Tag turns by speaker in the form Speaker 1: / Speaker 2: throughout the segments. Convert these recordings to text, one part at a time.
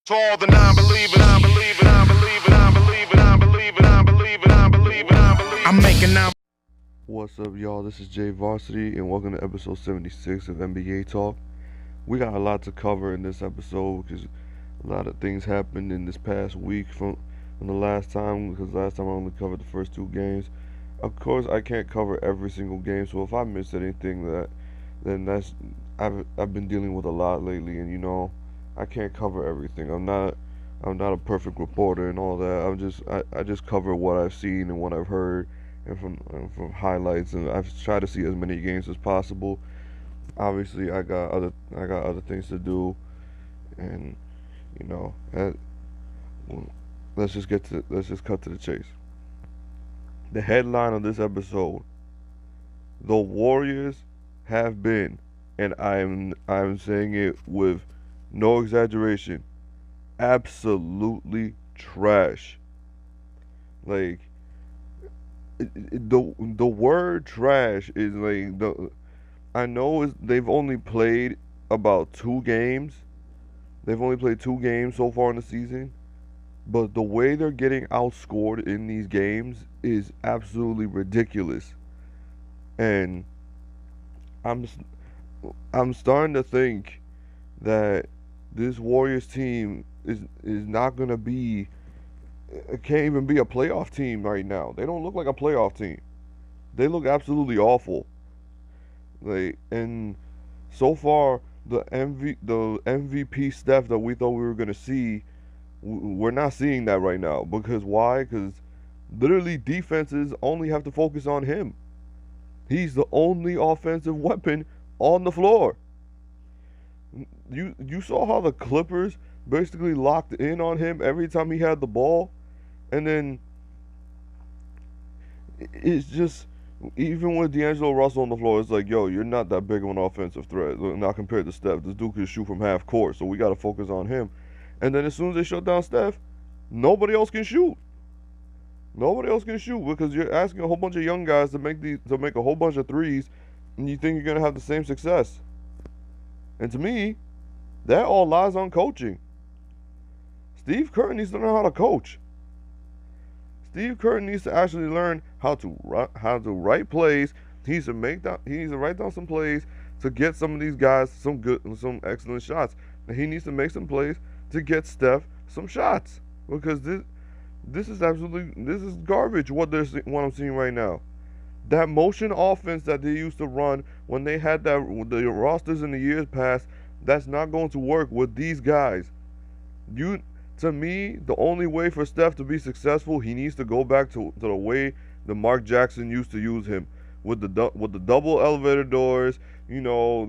Speaker 1: To all the non-believers, non-believers, non-believers, non-believers, non-believers, non-believers, non-believers, non-believers. I'm making non.
Speaker 2: What's up, y'all? This is Jay Varsity, and welcome to episode 76 of NBA Talk. We got a lot to cover in this episode because a lot of things happened in this past week from the last time. Because last time I only covered the first two games. Of course, I can't cover every single game, so if I missed anything, then that's I've been dealing with a lot lately, and I can't cover everything. I'm not a perfect reporter and all that. I just cover what I've seen and what I've heard and from highlights, and I've tried to see as many games as possible. Obviously, I got other things to do, and you know, that, well, let's just cut to the chase. The headline of this episode: the Warriors have been, and I'm saying it with no exaggeration, absolutely trash. Like the word trash is like the I know they've only played about two games. They've only played two games so far in the season, but the way they're getting outscored in these games is absolutely ridiculous. And I'm I'm starting to think that this Warriors team is not gonna be it can't even be a playoff team right now. They don't look like a playoff team. They look absolutely awful. Like, and so far the MVP Steph that we thought we were gonna see, we're not seeing that right now. Because why? Because literally defenses only have to focus on him. He's the only offensive weapon on the floor. You saw how the Clippers basically locked in on him every time he had the ball, and then it's just even with D'Angelo Russell on the floor, it's like, yo, you're not that big of an offensive threat. Not compared to Steph. This dude can shoot from half court, so we got to focus on him. And then as soon as they shut down Steph, nobody else can shoot. Nobody else can shoot because you're asking a whole bunch of young guys to make a whole bunch of threes, and you think you're gonna have the same success. And to me, that all lies on coaching. Steve Kerr needs to learn how to coach. Steve Kerr needs to actually learn how to write plays. He needs to write down some plays to get some of these guys some excellent shots. And he needs to make some plays to get Steph some shots because this is garbage. What I'm seeing right now. That motion offense that they used to run when they had the rosters in the years past, that's not going to work with these guys. To me, the only way for Steph to be successful, he needs to go back to the way the Mark Jackson used to use him with the double elevator doors. You know,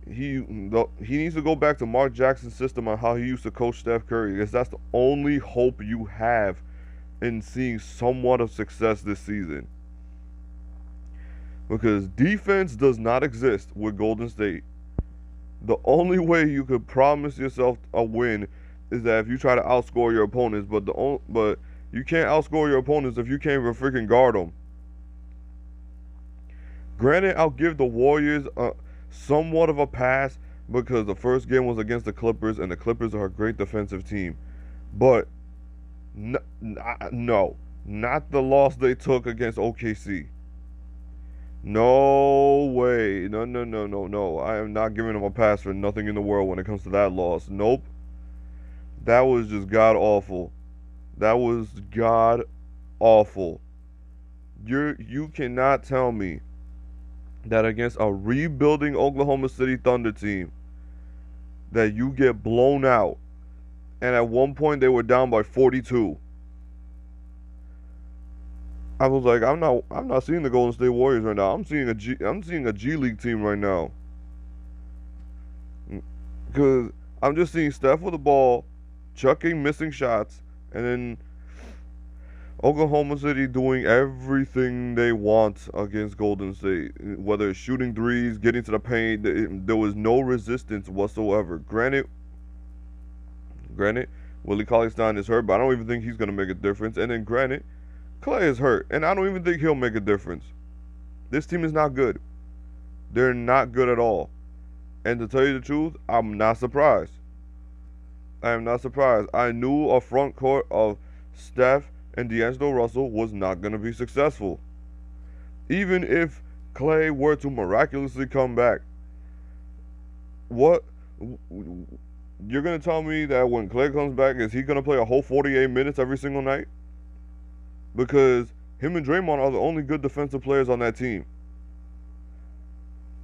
Speaker 2: he needs to go back to Mark Jackson's system on how he used to coach Steph Curry, because that's the only hope you have in seeing somewhat of success this season. Because defense does not exist with Golden State. The only way you could promise yourself a win is that if you try to outscore your opponents, but you can't outscore your opponents if you can't even freaking guard them. Granted, I'll give the Warriors somewhat of a pass because the first game was against the Clippers, and the Clippers are a great defensive team. But no, not the loss they took against OKC. No way. No, no, no, no, no. I am not giving them a pass for nothing in the world when it comes to that loss. Nope. That was just god awful. That was god awful. You cannot tell me that against a rebuilding Oklahoma City Thunder team that you get blown out, and at one point they were down by 42. I was like, I'm not seeing the Golden State Warriors right now. I'm seeing a G League team right now. Because I'm just seeing Steph with the ball, chucking missing shots, and then Oklahoma City doing everything they want against Golden State. Whether it's shooting threes, getting to the paint, there was no resistance whatsoever. Granted, Willie Cauley-Stein is hurt, but I don't even think he's going to make a difference. And then granted, Clay is hurt, and I don't even think he'll make a difference. This team is not good. They're not good at all. And to tell you the truth, I'm not surprised. I am not surprised. I knew a front court of Steph and D'Angelo Russell was not going to be successful. Even if Clay were to miraculously come back, what you're going to tell me that when Clay comes back, is he going to play a whole 48 minutes every single night? Because him and Draymond are the only good defensive players on that team.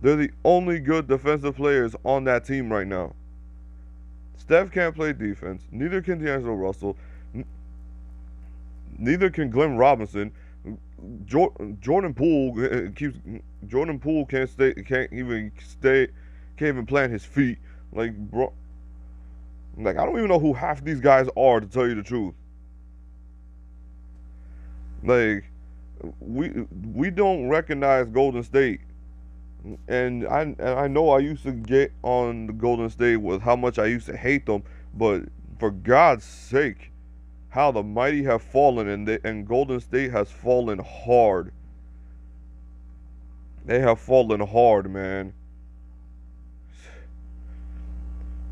Speaker 2: They're the only good defensive players on that team right now. Steph can't play defense. Neither can D'Angelo Russell. Neither can Glenn Robinson. Jordan Poole can't even plant his feet. Like, bro, like, I don't even know who half these guys are, to tell you the truth. Like, we don't recognize Golden State. And I know I used to get on the Golden State with how much I used to hate them, but for God's sake, how the mighty have fallen, and Golden State has fallen hard. They have fallen hard, man.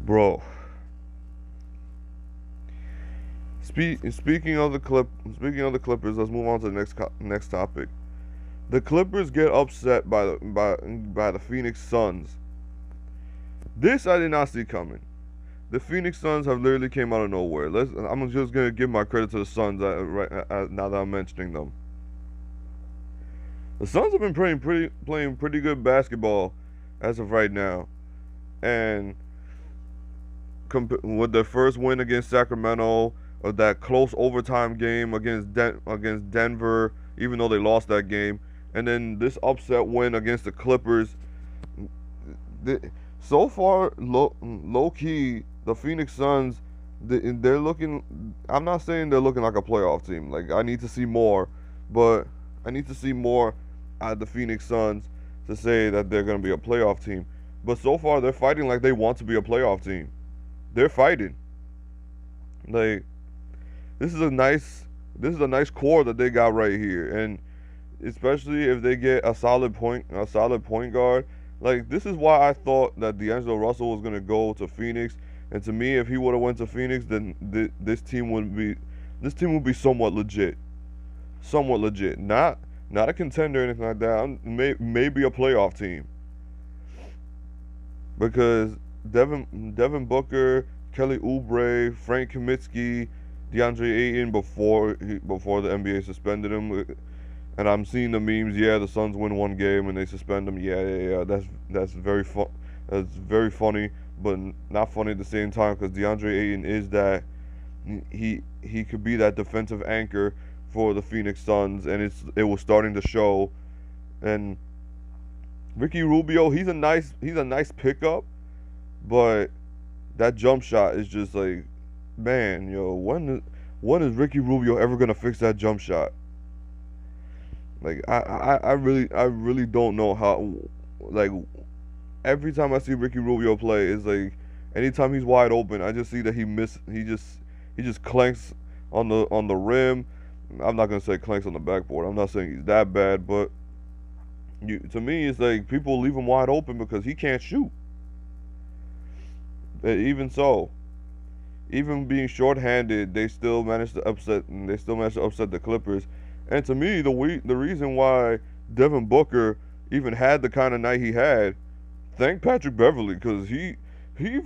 Speaker 2: Bro. Speaking of the Clippers, let's move on to the next topic. The Clippers get upset by the Phoenix Suns. This I did not see coming. The Phoenix Suns have literally came out of nowhere. I'm just gonna give my credit to the Suns now that I'm mentioning them. The Suns have been playing pretty good basketball as of right now, and with their first win against Sacramento, or that close overtime game against Denver, even though they lost that game. And then this upset win against the Clippers. So far, low key, the Phoenix Suns, they're looking. I'm not saying they're looking like a playoff team. Like, I need to see more, but I need to see more out of the Phoenix Suns to say that they're going to be a playoff team. But so far, they're fighting like they want to be a playoff team. They're fighting. Like, this is a nice core that they got right here, and especially if they get a solid point guard. Like, this is why I thought that D'Angelo Russell was gonna go to Phoenix. And to me, if he would have went to Phoenix, then this team would be somewhat legit. Not a contender or anything like that. Maybe a playoff team. Because Devin Booker, Kelly Oubre, Frank Kaminsky, DeAndre Ayton before the NBA suspended him. And I'm seeing the memes. Yeah, the Suns win one game and they suspend them. Yeah. That's very fun. That's very funny, but not funny at the same time, because DeAndre Ayton is that he could be that defensive anchor for the Phoenix Suns, and it was starting to show. And Ricky Rubio, he's a nice pickup, but that jump shot is just like, man, when is Ricky Rubio ever gonna fix that jump shot? Like, I really don't know how. Like, every time I see Ricky Rubio play, it's like anytime he's wide open, I just see that he just clanks on the rim. I'm not gonna say clanks on the backboard. I'm not saying he's that bad, but to me, it's like people leave him wide open because he can't shoot. And even so, even being shorthanded, they still managed to upset the Clippers. And to me, the reason why Devin Booker even had the kind of night he had, thank Patrick Beverley, because he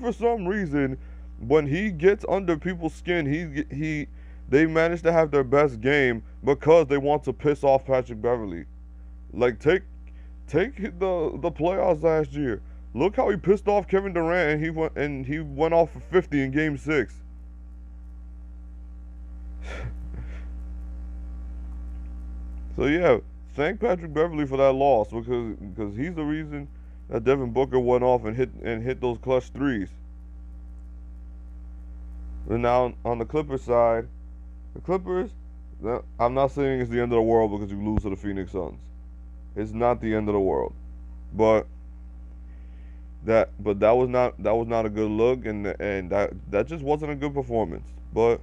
Speaker 2: for some reason, when he gets under people's skin, they manage to have their best game because they want to piss off Patrick Beverley. Like, take the playoffs last year. Look how he pissed off Kevin Durant, and he went off for 50 in Game 6. So yeah, thank Patrick Beverley for that loss, because he's the reason that Devin Booker went off and hit those clutch threes. And now on the Clippers side, the Clippers, I'm not saying it's the end of the world because you lose to the Phoenix Suns. It's not the end of the world, but that was not a good look, and that just wasn't a good performance. But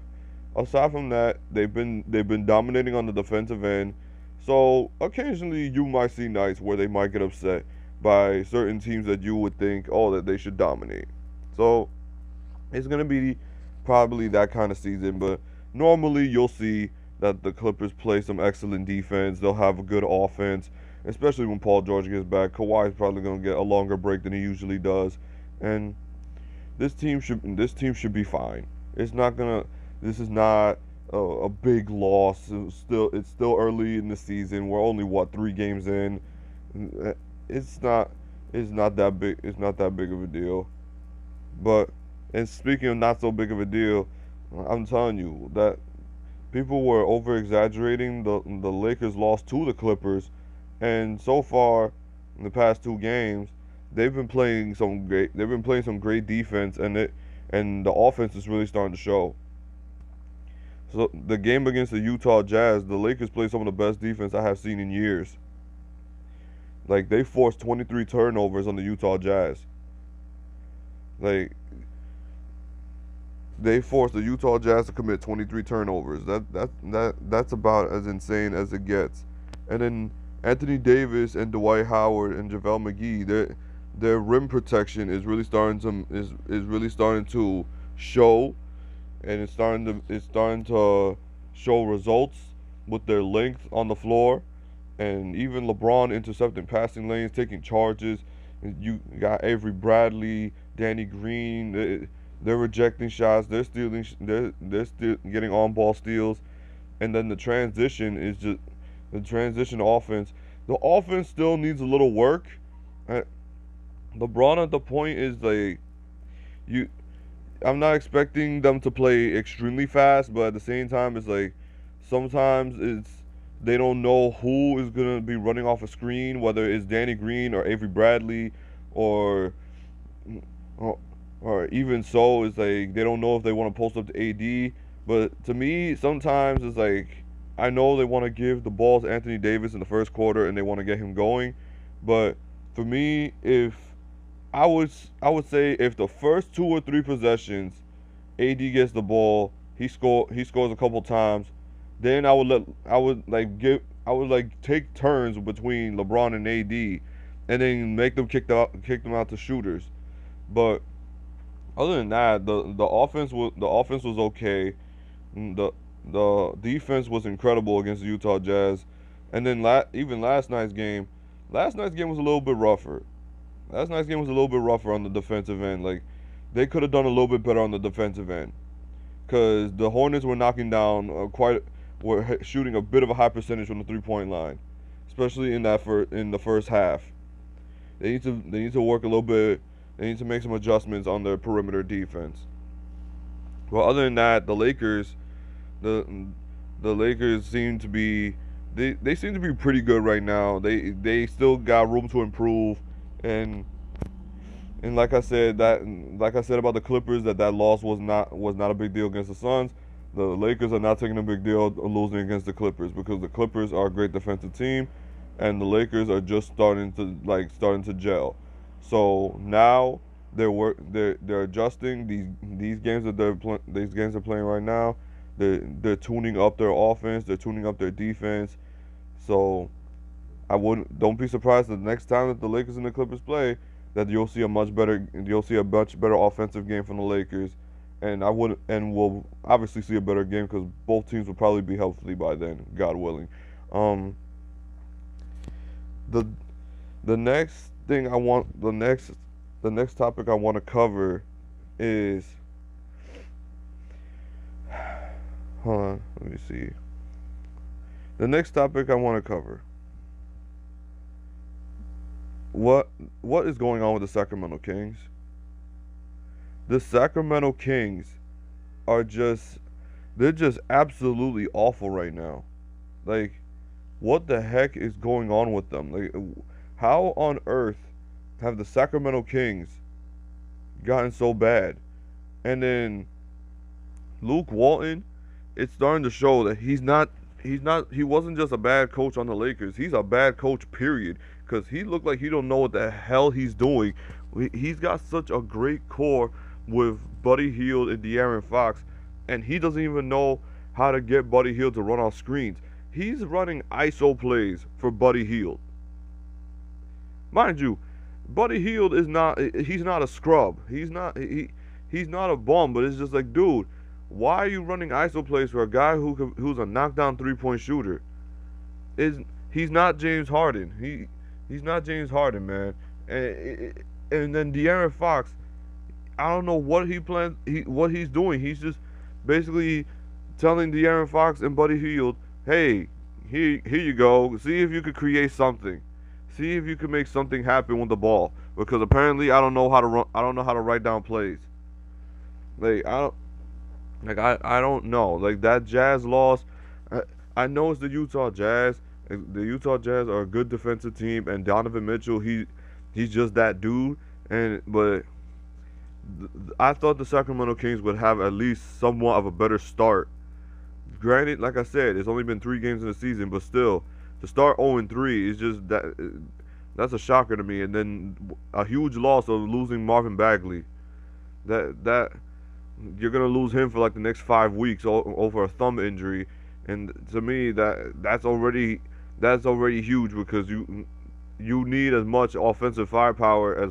Speaker 2: aside from that, they've been dominating on the defensive end. So occasionally you might see nights where they might get upset by certain teams that you would think, that they should dominate. So it's gonna be probably that kind of season. But normally you'll see that the Clippers play some excellent defense. They'll have a good offense, especially when Paul George gets back. Kawhi's probably gonna get a longer break than he usually does, and this team should be fine. It's not gonna. This is not a big loss. It's still early in the season. We're only what 3 games in. It's not it's not that big. It's not that big of a deal. But and speaking of not so big of a deal, I'm telling you that people were over exaggerating the Lakers loss to the Clippers, and so far in the past 2 games, they've been playing some great defense, and the offense is really starting to show. So the game against the Utah Jazz, the Lakers played some of the best defense I have seen in years. Like they forced 23 turnovers on the Utah Jazz. Like they forced the Utah Jazz to commit 23 turnovers. That's about as insane as it gets. And then Anthony Davis and Dwight Howard and JaVale McGee, their rim protection is really starting to show, and it's starting to show results with their length on the floor, and even LeBron intercepting passing lanes, taking charges. And you got Avery Bradley, Danny Green. They're rejecting shots. They're stealing. They're still getting on ball steals, and then the transition offense. The offense still needs a little work. Uh, LeBron at the point is like you. I'm not expecting them to play extremely fast, but at the same time, it's like sometimes they don't know who is gonna be running off a screen, whether it's Danny Green or Avery Bradley, or or, or even so, it's like they don't know if they want to post up to AD. But to me, sometimes it's like I know they want to give the ball to Anthony Davis in the first quarter and they want to get him going, but for me, if I would say if the first 2 or 3 possessions, AD gets the ball, he scores a couple times, then I would like take turns between LeBron and AD, and then make them kick them out to shooters. But other than that, the offense was okay. The the defense was incredible against the Utah Jazz, and then even last night's game was a little bit rougher. Last night's game was a little bit rougher on the defensive end. Like they could have done a little bit better on the defensive end, because the Hornets were knocking down shooting a bit of a high percentage from the 3-point line, especially in the first half. They need to work a little bit. They need to make some adjustments on their perimeter defense. Well, other than that, the the Lakers seem to be they seem to be pretty good right now. They still got room to improve, and like I said about the Clippers, that loss was not a big deal against the Suns. The Lakers are not taking a big deal of losing against the Clippers, because the Clippers are a great defensive team, and the Lakers are just starting to gel. So now they're adjusting these games they're playing right now. They're tuning up their offense. They're tuning up their defense. So don't be surprised the next time that the Lakers and the Clippers play, that you'll see a much better offensive game from the Lakers, and we'll obviously see a better game because both teams will probably be healthy by then, God willing. Um, the the next thing I want the next topic I want to cover is, hold on, let me see. The next topic I want to cover, what is going on with the Sacramento Kings? The Sacramento Kings are they're just absolutely awful right now. Like, what the heck is going on with them? Like, how on earth have the Sacramento Kings gotten so bad? And then Luke Walton, it's starting to show that he wasn't just a bad coach on the Lakers. He's a bad coach, period. Because he looked like he don't know what the hell he's doing. He's got such a great core with Buddy Hield and De'Aaron Fox, and he doesn't even know how to get Buddy Hield to run off screens. He's running ISO plays for Buddy Hield. Mind you, Buddy Hield he's not a scrub. he's not a bum, but it's just like, dude, why are you running ISO plays for a guy who's a knockdown 3-point shooter? Is He's not James Harden. He's not James Harden, man. And then De'Aaron Fox, I don't know what what he's doing. He's just basically telling De'Aaron Fox and Buddy Hield, hey, here you go. See if you could create something. See if you can make something happen with the ball. Because apparently I don't know how to run. I don't know how to write down plays. Like I don't know. Like that Jazz loss. I know it's the Utah Jazz. The Utah Jazz are a good defensive team, and Donovan Mitchell, he's just that dude. But I thought the Sacramento Kings would have at least somewhat of a better start. Granted, like I said, it's only been 3 games in the season, but still, to start 0-3 is just that's a shocker to me. And then a huge loss of losing Marvin Bagley. That you're gonna lose him for like the next 5 weeks over a thumb injury, and to me that's already huge because you need as much offensive firepower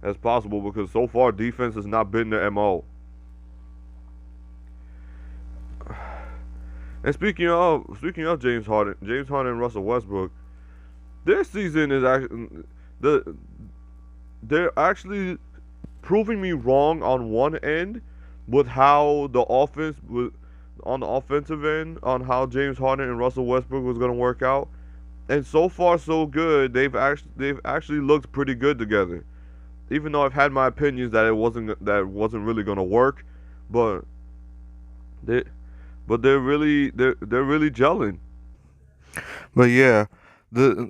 Speaker 2: as possible because so far defense has not been their MO. And speaking of James Harden and Russell Westbrook, their season is they're actually proving me wrong on one end with how the offense on the offensive end on how James Harden and Russell Westbrook was going to work out. And so far so good. They've actually looked pretty good together. Even though I've had my opinions that it wasn't really going to work, but they're really gelling. But yeah, they're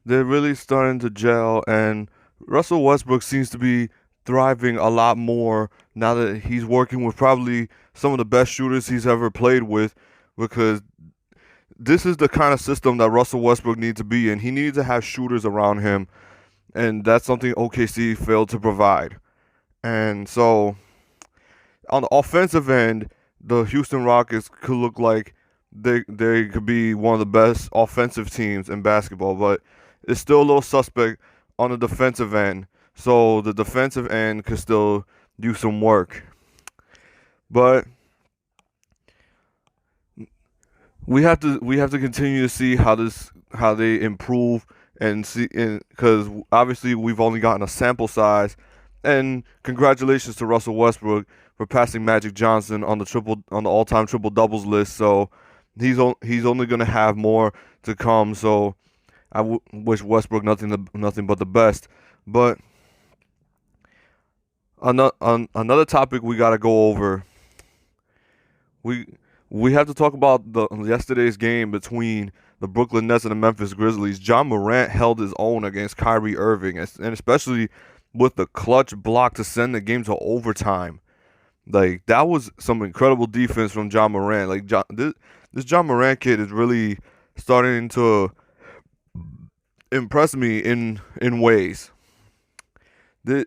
Speaker 2: really starting to gel, and Russell Westbrook seems to be thriving a lot more now that he's working with probably some of the best shooters he's ever played with, because this is the kind of system that Russell Westbrook needs to be in. He needs to have shooters around him, and that's something OKC failed to provide. And so on the offensive end, the Houston Rockets could look like they could be one of the best offensive teams in basketball, but it's still a little suspect on the defensive end. So the defensive end could still do some work. But we have to continue to see how they improve and see, because obviously we've only gotten a sample size. And congratulations to Russell Westbrook for passing Magic Johnson on the all-time triple doubles list. So he's only going to have more to come. So I wish Westbrook nothing but the best. But another topic we got to go over. We have to talk about yesterday's game between the Brooklyn Nets and the Memphis Grizzlies. Ja Morant held his own against Kyrie Irving, and especially with the clutch block to send the game to overtime. Like, that was some incredible defense from Ja Morant. Like, this Ja Morant kid is really starting to impress me in ways. The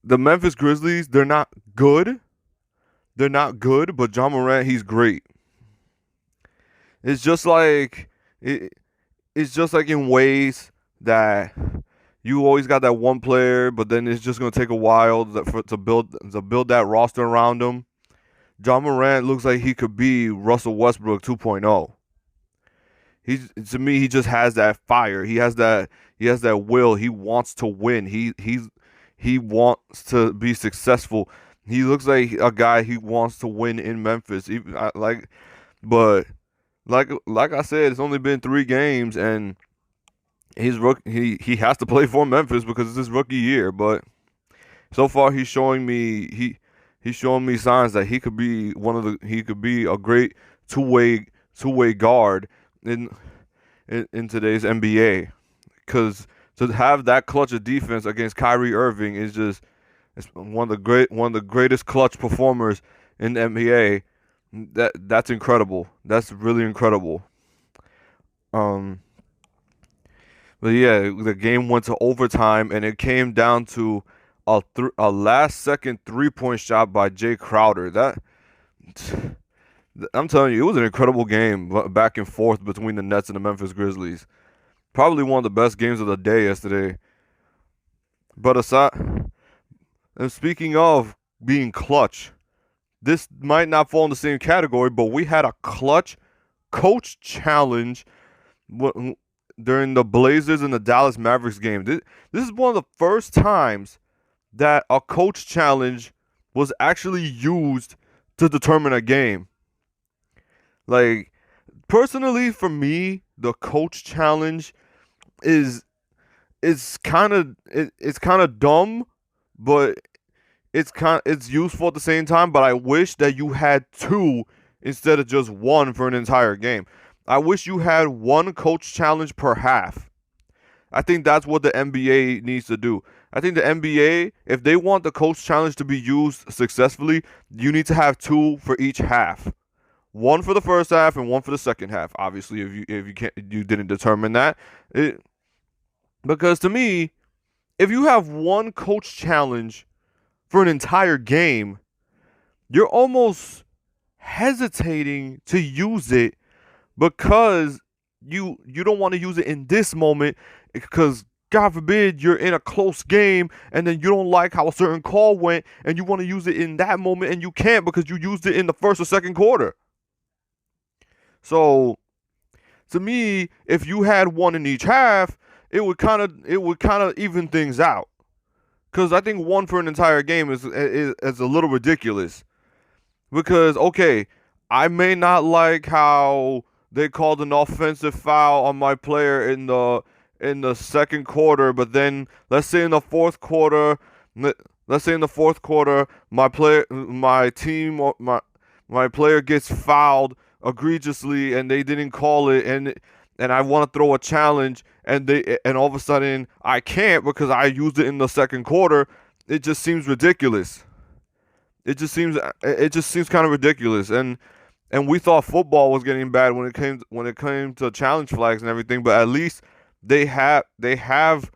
Speaker 2: Memphis Grizzlies, they're not good. They're not good, but Ja Morant, he's great. It's just like in ways that you always got that one player, but then it's just gonna take a while to build that roster around him. Ja Morant looks like he could be Russell Westbrook 2.0. To me, he just has that fire. He has that will. He wants to win. He wants to be successful. He looks like a guy who wants to win in Memphis. But like I said, it's only been 3 games, and he has to play for Memphis because it's his rookie year. But so far, he's showing me signs that he could be a great two-way guard in today's NBA. Because to have that clutch of defense against Kyrie Irving is just, it's one of the greatest clutch performers in the NBA. That's incredible. That's really incredible. But yeah, the game went to overtime, and it came down to a last-second 3-point shot by Jay Crowder. I'm telling you, it was an incredible game, back and forth between the Nets and the Memphis Grizzlies. Probably one of the best games of the day yesterday. But and speaking of being clutch. This might not fall in the same category, but we had a clutch coach challenge during the Blazers and the Dallas Mavericks game. This is one of the first times that a coach challenge was actually used to determine a game. Like, personally, for me, the coach challenge is kind of dumb, but it's useful at the same time. But I wish that you had two instead of just one for an entire game. I wish you had one coach challenge per half. I think that's what the NBA needs to do. I think the NBA, if they want the coach challenge to be used successfully, you need to have two for each half. One for the first half and one for the second half. Obviously, you didn't determine that. Because to me, if you have one coach challenge for an entire game, you're almost hesitating to use it because you don't want to use it in this moment because God forbid you're in a close game and then you don't like how a certain call went and you want to use it in that moment and you can't because you used it in the first or second quarter. So to me, if you had one in each half, it would kind of even things out. Because I think one for an entire game is a little ridiculous. Because, okay, I may not like how they called an offensive foul on my player in the second quarter, but then let's say in the fourth quarter, my player gets fouled egregiously and they didn't call it, and I want to throw a challenge and all of a sudden I can't because I used it in the second quarter. It just seems ridiculous. It just seems kind of ridiculous, and we thought football was getting bad when it came to challenge flags and everything, but at least they have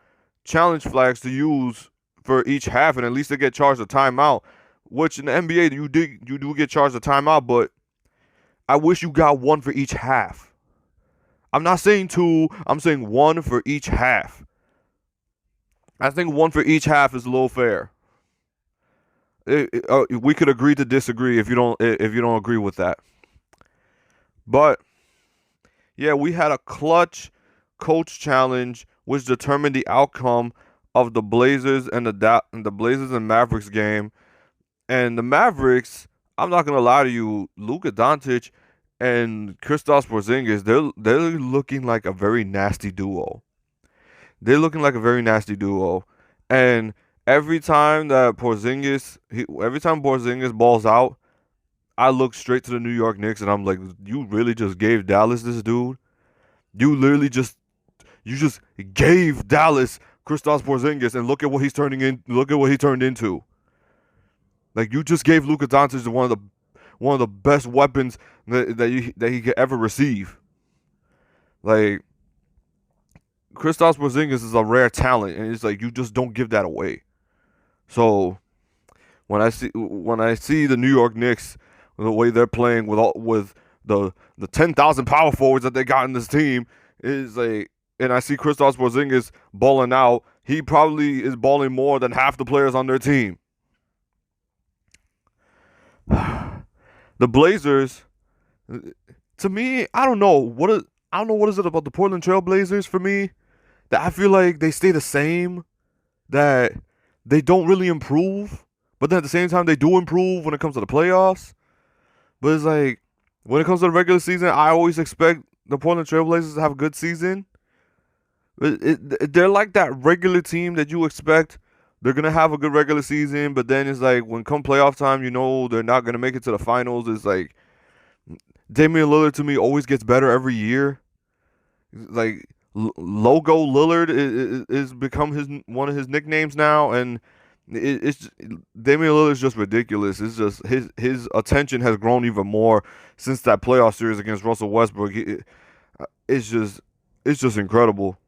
Speaker 2: challenge flags to use for each half, and at least they get charged a timeout. Which in the NBA you do get charged a timeout, but I wish you got one for each half. I'm not saying two, I'm saying one for each half. I think one for each half is a little fair. We could agree to disagree if you don't agree with that. But yeah, we had a clutch coach challenge which determined the outcome of the Blazers and the Blazers and Mavericks game. And the Mavericks, I'm not gonna lie to you, Luka Doncic and Kristaps Porzingis, they're looking like a very nasty duo. And every time Porzingis balls out, I look straight to the New York Knicks and I'm like, you really just gave Dallas this dude? You just gave Dallas Kristaps Porzingis, and look at what he turned into. Like, you just gave Luka Doncic one of the best weapons that he could ever receive. Like, Kristaps Porzingis is a rare talent, and it's like you just don't give that away. So when I see the New York Knicks, the way they're playing with the 10,000 power forwards that they got in this team, is like, and I see Kristaps Porzingis balling out, he probably is balling more than half the players on their team. The Blazers, to me, I don't know what is it about the Portland Trail Blazers for me that I feel like they stay the same, that they don't really improve, but then at the same time they do improve when it comes to the playoffs. But it's like, when it comes to the regular season, I always expect the Portland Trail Blazers to have a good season. They're like that regular team that you expect. They're going to have a good regular season, but then it's like, when come playoff time, they're not going to make it to the finals. It's like, Damian Lillard to me always gets better every year. Like, Logo Lillard is become one of his nicknames now, and it's Damian Lillard is just ridiculous. It's just his attention has grown even more since that playoff series against Russell Westbrook. It's just incredible.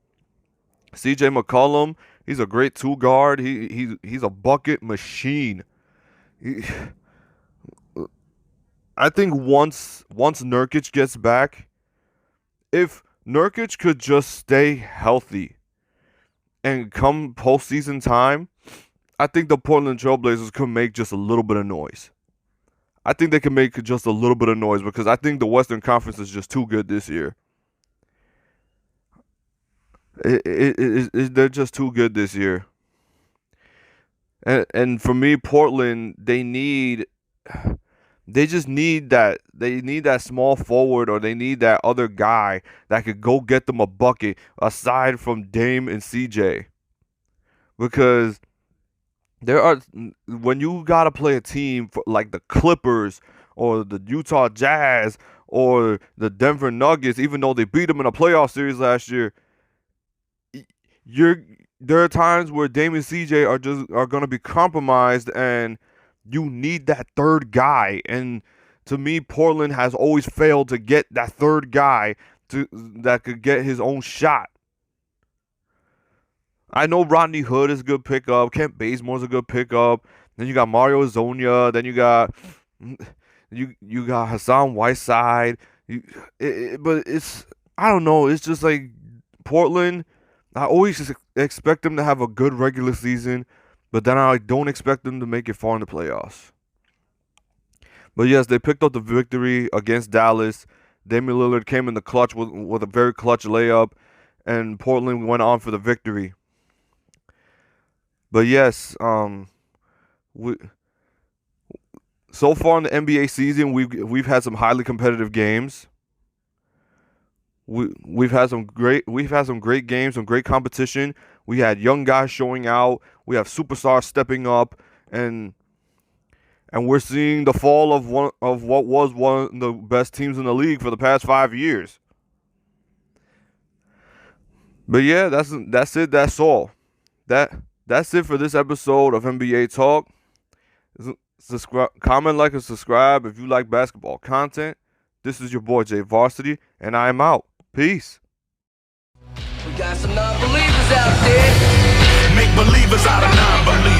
Speaker 2: CJ McCollum, he's a great two guard. He's a bucket machine. I think once Nurkic gets back, if Nurkic could just stay healthy and come postseason time, I think the Portland Trailblazers could make just a little bit of noise. I think they can make just a little bit of noise because I think the Western Conference is just too good this year. They're just too good this year. And for me, Portland, they just need that. They need that small forward, or they need that other guy that could go get them a bucket aside from Dame and CJ. Because when you gotta play a team like the Clippers or the Utah Jazz or the Denver Nuggets, even though they beat them in a playoff series last year, there are times where Dame and CJ are gonna be compromised, and you need that third guy. And to me, Portland has always failed to get that third guy that could get his own shot. I know Rodney Hood is a good pickup. Kent Bazemore's a good pickup. Then you got Mario Hezonja. Then you got Hassan Whiteside. But I don't know. It's just like Portland. I always expect them to have a good regular season, but then I don't expect them to make it far in the playoffs. But yes, they picked up the victory against Dallas. Damian Lillard came in the clutch with a very clutch layup, and Portland went on for the victory. But yes, so far in the NBA season, we've had some highly competitive games. We've had some great games, some great competition. We had young guys showing out. We have superstars stepping up, and we're seeing the fall of what was one of the best teams in the league for the past 5 years. But yeah, that's it. That's all. That's it for this episode of NBA Talk. Comment, like, and subscribe if you like basketball content. This is your boy Jay Varsity, and I am out. Peace.
Speaker 3: We got some non-believers out there.
Speaker 1: Make believers out of non-believers.